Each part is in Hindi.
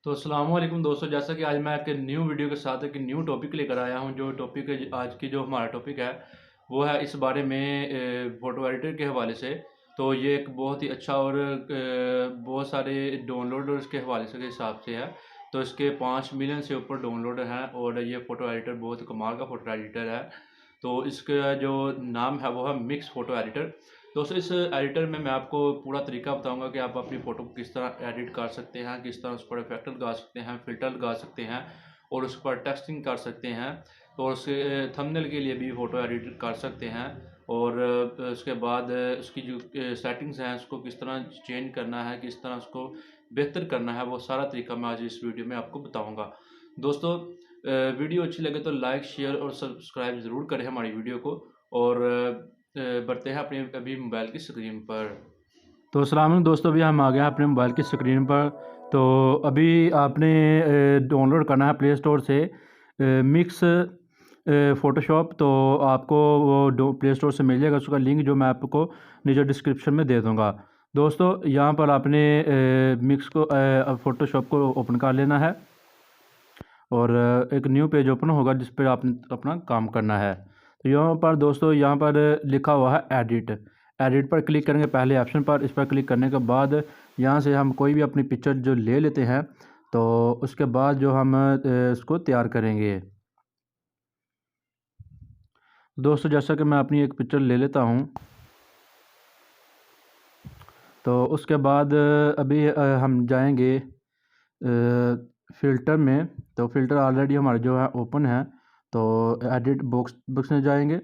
तो अस्सलाम वालेकुम दोस्तों, जैसा कि आज मैं एक न्यू वीडियो के साथ एक न्यू टॉपिक लेकर आया हूं। जो टॉपिक है आज की जो हमारा टॉपिक है वो है इस बारे में फ़ोटो एडिटर के हवाले से। तो ये एक बहुत ही अच्छा और बहुत सारे डाउनलोडर्स के हवाले से के हिसाब से है। तो इसके 5 मिलियन से ऊपर डाउनलोडर हैं और ये फ़ोटो एडिटर बहुत कमाल का फ़ोटो एडिटर है। तो इसका जो नाम है वो है मिक्स फ़ोटो एडिटर। दोस्तों इस एडिटर में मैं आपको पूरा तरीका बताऊंगा कि आप अपनी फ़ोटो को किस तरह एडिट कर सकते हैं, किस तरह उस पर इफेक्ट लगा सकते हैं, फ़िल्टर लगा सकते हैं और उस पर टेक्सटिंग कर सकते हैं। तो उसके थंबनेल के लिए भी फ़ोटो एडिट कर सकते हैं और उसके बाद उसकी जो सेटिंग्स हैं उसको किस तरह चेंज करना है, किस तरह उसको बेहतर करना है, वो सारा तरीका मैं आज इस वीडियो में आपको बताऊँगा। दोस्तों वीडियो अच्छी लगे तो लाइक, शेयर और सब्सक्राइब ज़रूर करें हमारी वीडियो को। और बढ़ते हैं अपने अभी मोबाइल की स्क्रीन पर। तो अस्सलाम वालेकुम दोस्तों, अभी हम आ गए हैं अपने मोबाइल की स्क्रीन पर। तो अभी आपने डाउनलोड करना है प्ले स्टोर से मिक्स फ़ोटोशॉप। तो आपको वो प्ले स्टोर से मिल जाएगा, उसका लिंक जो मैं आपको नीचे डिस्क्रिप्शन में दे दूँगा। दोस्तों यहाँ पर आपने मिक्स को फ़ोटोशॉप को ओपन कर लेना है और एक न्यू पेज ओपन होगा जिस पर आपने अपना काम करना है। तो यहाँ पर दोस्तों यहाँ पर लिखा हुआ है एडिट। एडिट पर क्लिक करेंगे पहले ऑप्शन पर। इस पर क्लिक करने के बाद यहाँ से हम कोई भी अपनी पिक्चर जो ले लेते हैं, तो उसके बाद जो हम इसको तैयार करेंगे। दोस्तों जैसा कि मैं अपनी एक पिक्चर ले लेता हूँ, तो उसके बाद अभी हम जाएंगे फ़िल्टर में। तो फ़िल्टर ऑलरेडी हमारा जो है ओपन है, तो एडिट बॉक्स में जाएंगे।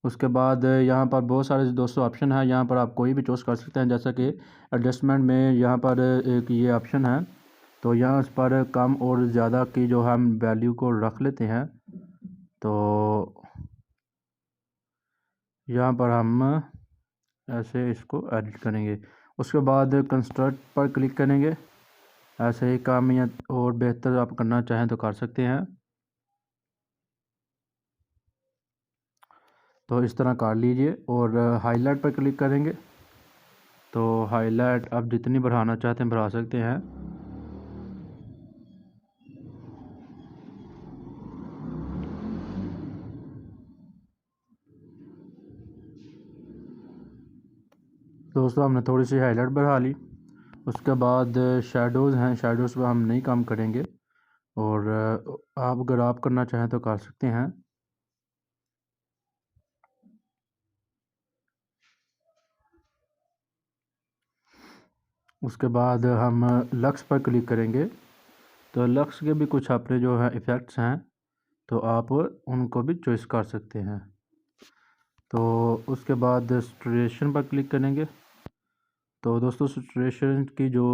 उसके बाद यहाँ पर बहुत सारे दोस्तों ऑप्शन है, यहाँ पर आप कोई भी चूज़ कर सकते हैं। जैसा कि एडजस्टमेंट में यहाँ पर एक ये ऑप्शन है, तो यहाँ इस पर कम और ज़्यादा की जो हम वैल्यू को रख लेते हैं। तो यहाँ पर हम ऐसे इसको एडिट करेंगे। उसके बाद कंस्ट्रक्ट पर क्लिक करेंगे। ऐसे ही काम या और बेहतर आप करना चाहें तो कर सकते हैं। तो इस तरह कर लीजिए और हाईलाइट पर क्लिक करेंगे। तो हाईलाइट आप जितनी बढ़ाना चाहते हैं बढ़ा सकते हैं। दोस्तों हमने थोड़ी सी हाईलाइट बढ़ा ली। उसके बाद शेडोज़ हैं, शेडोज़ पर हम नहीं काम करेंगे और आप अगर आप करना चाहें तो कर सकते हैं। उसके बाद हम लक्स पर क्लिक करेंगे। तो लक्स के भी कुछ अपने जो है इफ़ेक्ट्स हैं, तो आप उनको भी चॉइस कर सकते हैं। तो उसके बाद सैचुरेशन पर क्लिक करेंगे। तो दोस्तों सैचुरेशन की जो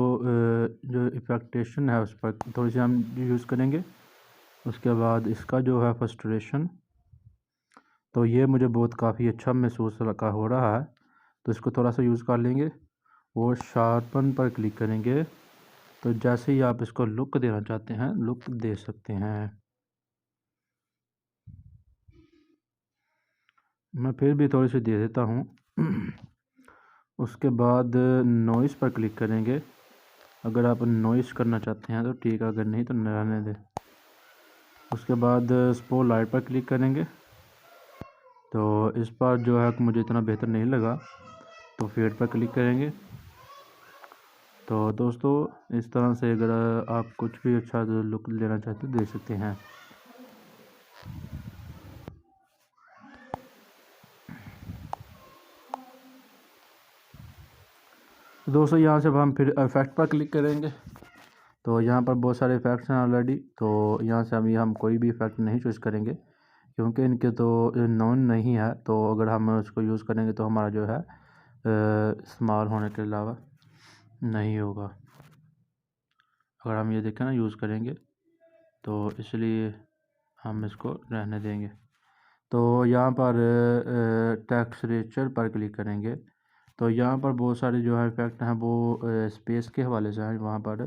इफेक्टेशन है उस पर थोड़ी सी हम यूज़ करेंगे। उसके बाद इसका जो है फ्रस्ट्रेशन, तो ये मुझे बहुत काफ़ी अच्छा महसूस लगा हो रहा है, तो इसको थोड़ा सा यूज़ कर लेंगे। और शार्पन पर क्लिक करेंगे। तो जैसे ही आप इसको लुक देना चाहते हैं लुक दे सकते हैं। मैं फिर भी थोड़ी सी दे देता हूँ। उसके बाद नॉइस पर क्लिक करेंगे। अगर आप नॉइस करना चाहते हैं तो ठीक है, अगर नहीं तो रहने दें। उसके बाद स्पॉटलाइट पर क्लिक करेंगे। तो इस पर जो है मुझे इतना बेहतर नहीं लगा, तो फेड पर क्लिक करेंगे। तो दोस्तों इस तरह से अगर आप कुछ भी अच्छा लुक लेना चाहते हो दे सकते हैं। दोस्तों यहाँ से हम फिर इफेक्ट पर क्लिक करेंगे। तो यहाँ पर बहुत सारे इफ़ेक्ट्स हैं ऑलरेडी, तो यहाँ से अभी हम कोई भी इफ़ेक्ट नहीं चूज़ करेंगे क्योंकि इनके तो नॉन नहीं है। तो अगर हम उसको यूज़ करेंगे तो हमारा जो है इस्तेमाल होने के अलावा नहीं होगा। अगर हम ये देखें ना यूज़ करेंगे, तो इसलिए हम इसको रहने देंगे। तो यहाँ पर टेक्सचर पर क्लिक करेंगे। तो यहाँ पर बहुत सारे जो है इफेक्ट हैं वो स्पेस के हवाले से हैं वहाँ पर,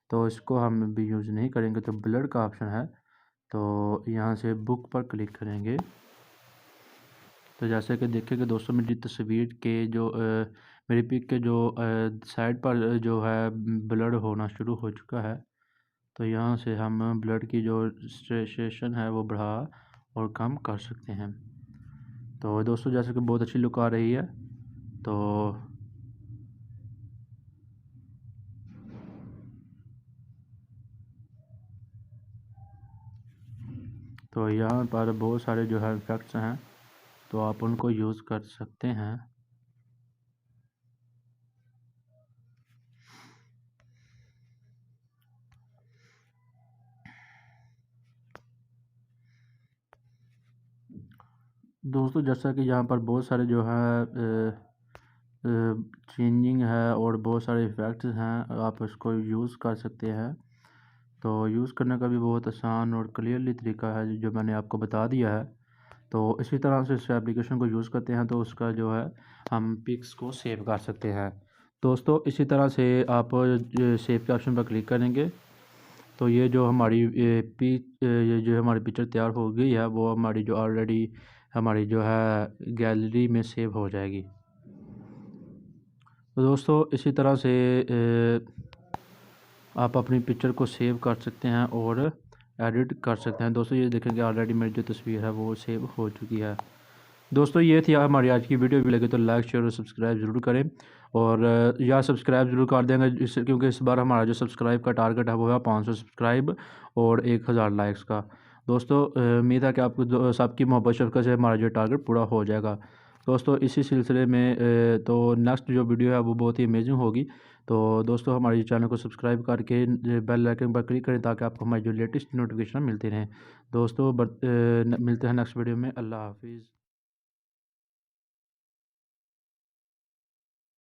तो इसको हम भी यूज़ नहीं करेंगे। तो ब्लर का ऑप्शन है, तो यहाँ से बुक पर क्लिक करेंगे। तो जैसे कि देखें कि दोस्तों मेरी तस्वीर के जो मेरी पिक के जो साइड पर जो है ब्लर होना शुरू हो चुका है। तो यहाँ से हम ब्लड की जो स्टेशन है वो बढ़ा और कम कर सकते हैं। तो दोस्तों जैसे कि बहुत अच्छी लुक आ रही है। तो यहाँ पर बहुत सारे जो है इफेक्ट्स हैं, तो आप उनको यूज़ कर सकते हैं। दोस्तों जैसा कि यहाँ पर बहुत सारे जो है चेंजिंग है और बहुत सारे इफ़ेक्ट्स हैं, आप इसको यूज़ कर सकते हैं। तो यूज़ करने का भी बहुत आसान और क्लियरली तरीका है जो मैंने आपको बता दिया है। तो इसी तरह से इस एप्लीकेशन को यूज़ करते हैं तो उसका जो है हम पिक्स को सेव कर सकते हैं। दोस्तों इसी तरह से आप सेव के ऑप्शन पर क्लिक करेंगे तो ये जो हमारी ये जो हमारी पिक्चर तैयार हो गई है वो हमारी जो ऑलरेडी हमारी जो है गैलरी में सेव हो जाएगी। तो दोस्तों इसी तरह से आप अपनी पिक्चर को सेव कर सकते हैं और एडिट कर सकते हैं। दोस्तों ये देखेंगे ऑलरेडी मेरी जो तस्वीर है वो सेव हो चुकी है। दोस्तों ये थी हमारी आज की वीडियो। भी लगे तो लाइक शेयर और सब्सक्राइब ज़रूर करें और या सब्सक्राइब ज़रूर कर देंगे क्योंकि इस बार हमारा जो सब्सक्राइब का टारगेट है वो है 500 सब्सक्राइब और 1000 लाइक्स का। दोस्तों उम्मीद है कि आपको सबकी मोहब्बत शफ़क़त से हमारा जो टारगेट पूरा हो जाएगा। दोस्तों इसी सिलसिले में तो नेक्स्ट जो वीडियो है वो बहुत ही अमेजिंग होगी। तो दोस्तों हमारे चैनल को सब्सक्राइब करके बेल आइकन पर क्लिक करें ताकि आपको हमारी जो लेटेस्ट नोटिफिकेशन मिलती रहें। दोस्तों मिलते हैं नेक्स्ट वीडियो में। अल्लाह हाफिज़।